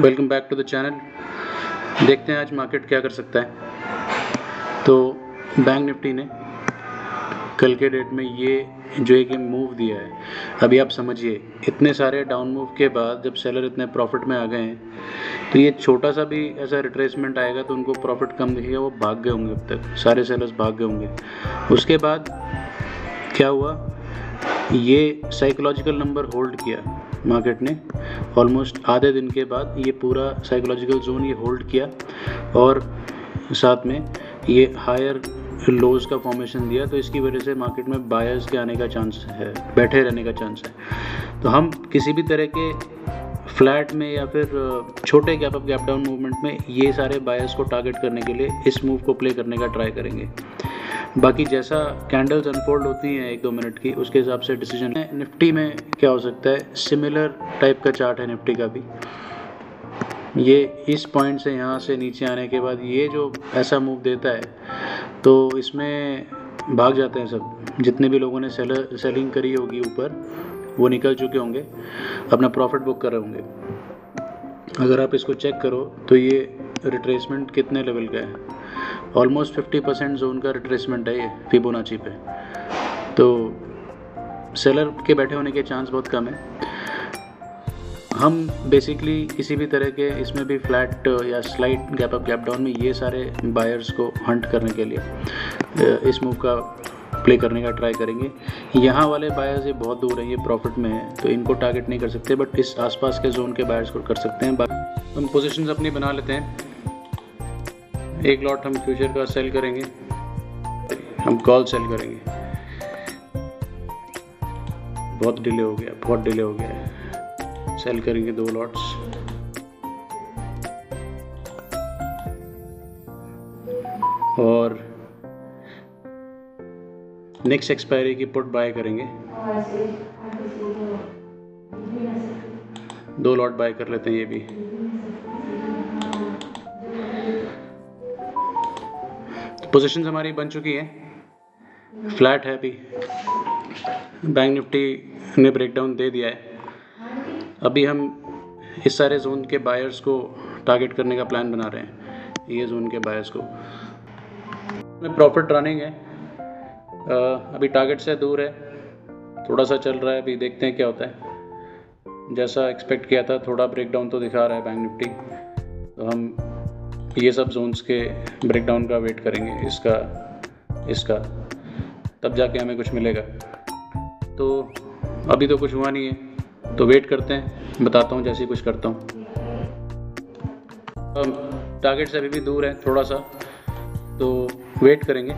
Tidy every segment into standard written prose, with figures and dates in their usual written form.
Welcome back to the channel. देखते हैं आज मार्केट क्या कर सकता है। तो बैंक निफ्टी ने कल के डेट में ये जो एक मूव दिया है, अभी आप समझिए इतने सारे डाउन मूव के बाद जब सेलर इतने प्रॉफिट में आ गए हैं तो ये छोटा सा भी ऐसा रिट्रेसमेंट आएगा तो उनको प्रॉफिट कम दिखेगा, वो भाग गए होंगे, अब तक सारे सेलर्स भाग गए होंगे। उसके बाद क्या हुआ, ये साइकोलॉजिकल नंबर होल्ड किया मार्केट ने। ऑलमोस्ट आधे दिन के बाद ये पूरा साइकोलॉजिकल जोन ये होल्ड किया और साथ में ये हायर लोज का फॉर्मेशन दिया। तो इसकी वजह से मार्केट में बायर्स के आने का चांस है, बैठे रहने का चांस है। तो हम किसी भी तरह के फ्लैट में या फिर छोटे gap up gap down movement में ये सारे बायर्स को टारगेट करने के लिए इस मूव को प्ले करने का ट्राई करेंगे। बाकी जैसा कैंडल्स अनफोल्ड होती हैं 1-2 मिनट की, उसके हिसाब से डिसीजन है। निफ्टी में क्या हो सकता है, सिमिलर टाइप का चार्ट है निफ्टी का भी। ये इस पॉइंट से यहाँ से नीचे आने के बाद ये जो ऐसा मूव देता है तो इसमें भाग जाते हैं सब, जितने भी लोगों ने सेलिंग करी होगी ऊपर वो निकल चुके होंगे, अपना प्रॉफिट बुक कर रहे होंगे। अगर आप इसको चेक करो तो ये रिट्रेसमेंट कितने लेवल का है, ऑलमोस्ट 50% जोन का रिट्रेसमेंट है ये फिबोनाची पे। तो सेलर के बैठे होने के चांस बहुत कम है। हम बेसिकली किसी भी तरह के इसमें भी फ्लैट या slide gap up gap down में ये सारे बायर्स को हंट करने के लिए इस मूव का प्ले करने का ट्राई करेंगे। यहाँ वाले बायर्स ये बहुत दूर हैं, ये प्रॉफिट में है तो इनको टारगेट नहीं कर सकते, बट इस आसपास के जोन के बायर्स को कर सकते हैं। हम पोजीशंस अपनी बना लेते हैं। एक लॉट हम फ्यूचर का सेल करेंगे, हम कॉल सेल करेंगे। बहुत डिले हो गया है। सेल करेंगे 2 लॉट्स और नेक्स्ट एक्सपायरी की पुट बाय करेंगे। 2 लॉट बाय कर लेते हैं ये भी। पोजीशंस हमारी बन चुकी है, फ्लैट है अभी। बैंक निफ्टी ने ब्रेकडाउन दे दिया है। अभी हम इस सारे जोन के बायर्स को टारगेट करने का प्लान बना रहे हैं, ये जोन के बायर्स को। प्रॉफिट रनिंग है, अभी टारगेट से दूर है, थोड़ा सा चल रहा है, अभी देखते हैं क्या होता है। जैसा एक्सपेक्ट किया था थोड़ा ब्रेकडाउन तो दिखा रहा है बैंक निफ्टी, तो हम ये सब जोन्स के ब्रेकडाउन का वेट करेंगे, इसका तब जाके हमें कुछ मिलेगा। तो अभी तो कुछ हुआ नहीं है तो वेट करते हैं, बताता हूँ जैसे ही कुछ करता हूँ। टारगेट से अभी भी दूर है थोड़ा सा, तो वेट करेंगे।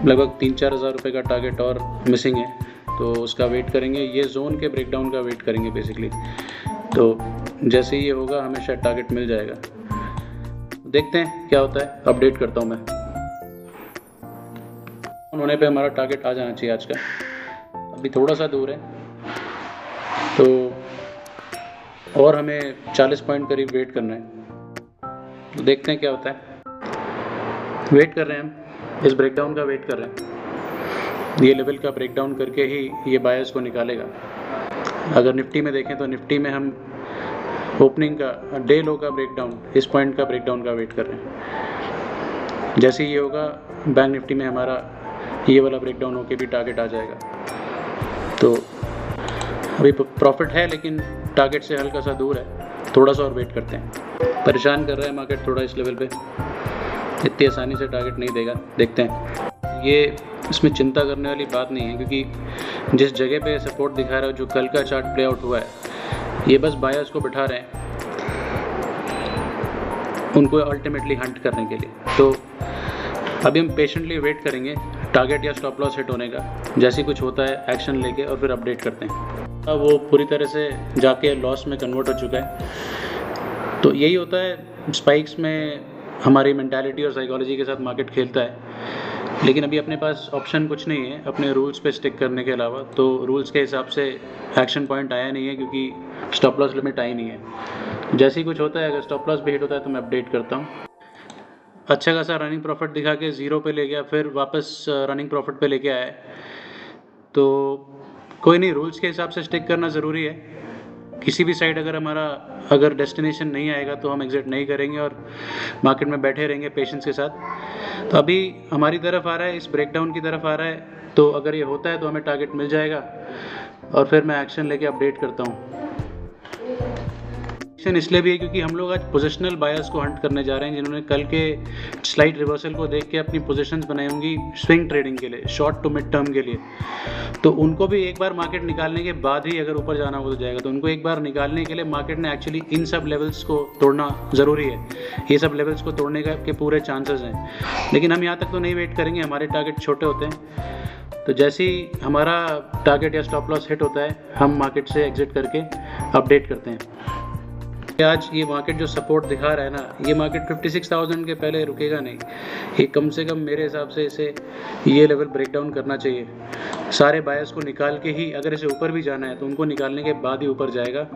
लगभग 3-4 हज़ार रुपये का टारगेट और मिसिंग है तो उसका वेट करेंगे। ये जोन के ब्रेकडाउन का वेट करेंगे बेसिकली। तो जैसे ही ये होगा हमें शायद टारगेट मिल जाएगा, देखते हैं क्या होता है, अपडेट करता हूँ मैं। होने पे हमारा टारगेट आ जाना चाहिए आज का, अभी थोड़ा सा दूर है तो और हमें 40 पॉइंट करीब वेट करना है। तो देखते हैं क्या होता है। वेट कर रहे हैं हम, इस ब्रेकडाउन का वेट कर रहे हैं। ये लेवल का ब्रेकडाउन करके ही ये बायर्स को निकालेगा। अगर निफ्टी में देखें तो निफ्टी में हम ओपनिंग का डे लो का ब्रेकडाउन, इस पॉइंट का ब्रेकडाउन का वेट कर रहे हैं। जैसे ही ये होगा बैंक निफ्टी में हमारा ये वाला ब्रेकडाउन होके भी टारगेट आ जाएगा। तो अभी प्रॉफिट है लेकिन टारगेट से हल्का सा दूर है, थोड़ा सा और वेट करते हैं। परेशान कर रहा है मार्केट थोड़ा इस लेवल पे, इतनी आसानी से टारगेट नहीं देगा, देखते हैं। ये इसमें चिंता करने वाली बात नहीं है क्योंकि जिस जगह पे सपोर्ट दिखा रहा है, जो कल का चार्ट प्ले आउट हुआ है, ये बस बायर्स को बिठा रहे हैं उनको अल्टीमेटली हंट करने के लिए। तो अभी हम पेशेंटली वेट करेंगे टारगेट या स्टॉप लॉस हिट होने का। जैसे कुछ होता है एक्शन लेके और फिर अपडेट करते हैं। अब वो पूरी तरह से जाके लॉस में कन्वर्ट हो चुका है। तो यही होता है स्पाइक्स में, हमारी मेंटालिटी और साइकोलॉजी के साथ मार्केट खेलता है। लेकिन अभी अपने पास ऑप्शन कुछ नहीं है अपने रूल्स पे स्टिक करने के अलावा। तो रूल्स के हिसाब से एक्शन पॉइंट आया नहीं है क्योंकि स्टॉप लॉस लिमिट आई नहीं है। जैसे ही कुछ होता है, अगर स्टॉप लॉस भी हिट होता है तो मैं अपडेट करता हूँ। अच्छा खासा रनिंग प्रॉफिट दिखा के 0 पे ले गया, फिर वापस रनिंग प्रॉफिट पे लेके आया। तो कोई नहीं, रूल्स के हिसाब से स्टिक करना ज़रूरी है। किसी भी साइड अगर डेस्टिनेशन नहीं आएगा तो हम एग्जिट नहीं करेंगे और मार्केट में बैठे रहेंगे पेशेंस के साथ। तो अभी हमारी तरफ आ रहा है, इस ब्रेकडाउन की तरफ आ रहा है, तो अगर ये होता है तो हमें टारगेट मिल जाएगा और फिर मैं एक्शन लेके अपडेट करता हूँ। इसलिए भी है क्योंकि हम लोग आज पोजिशनल बायर्स को हंट करने जा रहे हैं, जिन्होंने कल के स्लाइड रिवर्सल को देख के अपनी पोजीशंस बनाई होंगी स्विंग ट्रेडिंग के लिए, शॉर्ट टू मिड टर्म के लिए। तो उनको भी एक बार मार्केट निकालने के बाद ही अगर ऊपर जाना हो तो जाएगा। तो उनको एक बार निकालने के लिए मार्केट ने एक्चुअली इन सब लेवल्स को तोड़ना ज़रूरी है। ये सब लेवल्स को तोड़ने के पूरे चांसेस हैं, लेकिन हम यहाँ तक तो नहीं वेट करेंगे, हमारे टारगेट छोटे होते हैं। तो जैसे ही हमारा टारगेट या स्टॉप लॉस हिट होता है, हम मार्केट से एग्जिट करके अपडेट करते हैं। आज ये मार्केट जो सपोर्ट दिखा रहा है ना, ये मार्केट 56,000 के पहले रुकेगा नहीं। ये कम से कम मेरे हिसाब से इसे ये लेवल ब्रेक डाउन करना चाहिए। सारे बायर्स को निकाल के ही अगर इसे ऊपर भी जाना है तो उनको निकालने के बाद ही ऊपर जाएगा,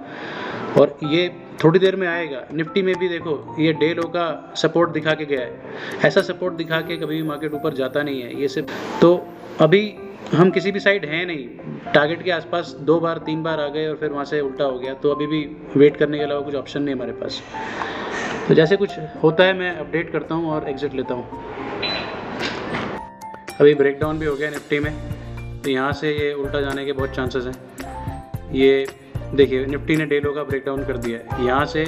और ये थोड़ी देर में आएगा। निफ्टी में भी देखो, ये डे लो का सपोर्ट दिखा के गया है। ऐसा सपोर्ट दिखा के कभी भी मार्केट ऊपर जाता नहीं है। ये सिर्फ तो अभी हम किसी भी साइड हैं नहीं, टारगेट के आसपास 2 बार 3 बार आ गए और फिर वहाँ से उल्टा हो गया, तो अभी भी वेट करने के अलावा कुछ ऑप्शन नहीं हमारे पास। तो जैसे कुछ होता है मैं अपडेट करता हूँ और एग्जिट लेता हूँ। अभी ब्रेकडाउन भी हो गया निफ्टी में, तो यहाँ से ये उल्टा जाने के बहुत चांसेस हैं। ये देखिए निफ्टी ने डे लो का ब्रेकडाउन कर दिया है, यहाँ से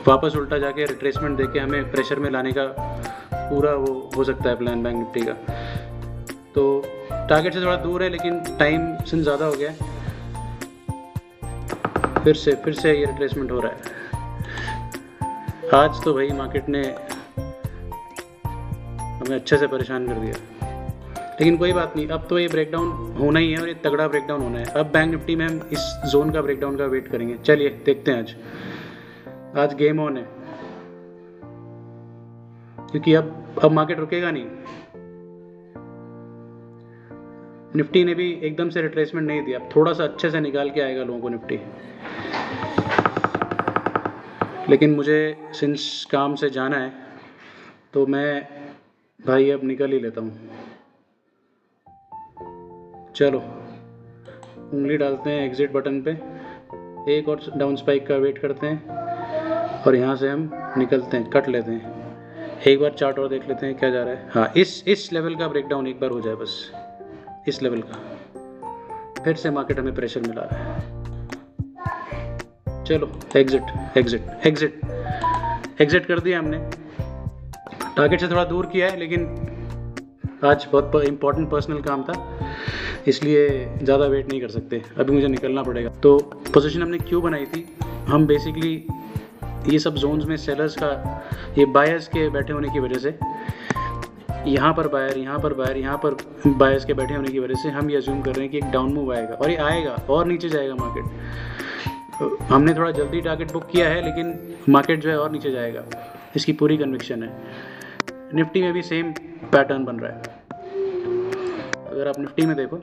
वापस उल्टा जाके रिट्रेसमेंट देके हमें प्रेशर में लाने का पूरा वो हो सकता है प्लान बैंक निफ्टी का। तो टारगेट से थोड़ा दूर है, लेकिन टाइम से ज़्यादा हो गया है। फिर से ये रिट्रेसमेंट हो रहा है। आज तो भाई मार्केट ने हमें अच्छे से परेशान कर दिया, लेकिन कोई बात नहीं, अब तो ये ब्रेकडाउन होना ही है और ये तगड़ा ब्रेकडाउन होना है। अब बैंक निफ्टी में हम इस जोन का ब्रेकडाउन का वेट करेंगे। चलिए देखते हैं आज गेम ऑन है, क्योंकि अब मार्केट रुकेगा नहीं। निफ्टी ने भी एकदम से रिट्रेसमेंट नहीं दिया, थोड़ा सा अच्छे से निकाल के आएगा लोगों को निफ्टी। लेकिन मुझे सिंस काम से जाना है तो मैं भाई अब निकल ही लेता हूँ। चलो उंगली डालते हैं एग्जिट बटन पे, एक और डाउन स्पाइक का वेट करते हैं और यहाँ से हम निकलते हैं, कट लेते हैं। एक बार चार्ट और देख लेते हैं क्या जा रहा है। हाँ, इस लेवल का ब्रेकडाउन एक बार हो जाए बस, इस लेवल का, फिर से मार्केट हमें प्रेशर मिला रहा है। चलो एग्जिट कर दिया हमने। टारगेट से थोड़ा दूर किया है, लेकिन आज बहुत इंपॉर्टेंट पर्सनल काम था, इसलिए ज़्यादा वेट नहीं कर सकते, अभी मुझे निकलना पड़ेगा। तो पोजीशन हमने क्यों बनाई थी, हम बेसिकली ये सब जोन्स में सेलर्स का, ये बायर्स के बैठे होने की वजह से, यहाँ पर बायर, यहाँ पर बायर, यहाँ पर बायर्स के बैठे होने की वजह से हम ये अज्यूम कर रहे हैं कि एक डाउन मूव आएगा, और ये आएगा और नीचे जाएगा मार्केट। हमने थोड़ा जल्दी टारगेट बुक किया है, लेकिन मार्केट जो है और नीचे जाएगा, इसकी पूरी कन्विक्शन है। निफ्टी में भी सेम पैटर्न बन रहा है। अगर आप निफ्टी में देखो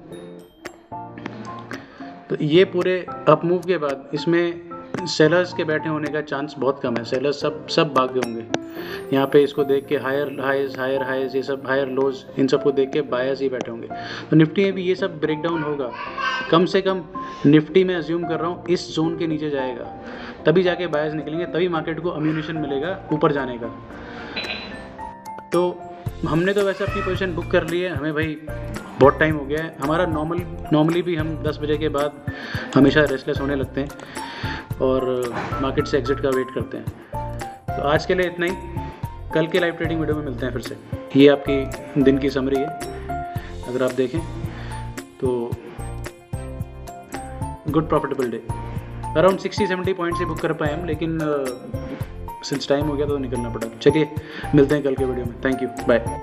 तो ये पूरे अप मूव के बाद इसमें सेलर्स के बैठे होने का चांस बहुत कम है। सेलर्स सब भाग गए होंगे। यहाँ पे इसको देख के हायर हाइज, ये सब हायर लोज, इन सब को देख के बायर्स ही बैठे होंगे। तो निफ्टी में भी ये सब ब्रेकडाउन होगा। कम से कम निफ्टी में अज्यूम कर रहा हूँ इस जोन के नीचे जाएगा, तभी जाके बायर्स निकलेंगे, तभी मार्केट को अम्यूनिशन मिलेगा ऊपर जाने का। तो हमने तो वैसे अपनी पोजीशन बुक कर ली है, हमें भाई बहुत टाइम हो गया है। हमारा नॉर्मली भी हम 10 बजे के बाद हमेशा रेस्टलेस होने लगते हैं और मार्केट से एग्जिट का वेट करते हैं। तो आज के लिए इतना ही, कल के लाइव ट्रेडिंग वीडियो में मिलते हैं फिर से। ये आपकी दिन की समरी है, अगर आप देखें तो good profitable day. Around 60-70 point से बुक कर पाए हम, लेकिन सिंस टाइम हो गया तो निकलना पड़ा। चलिए मिलते हैं कल के वीडियो में। Thank you, bye.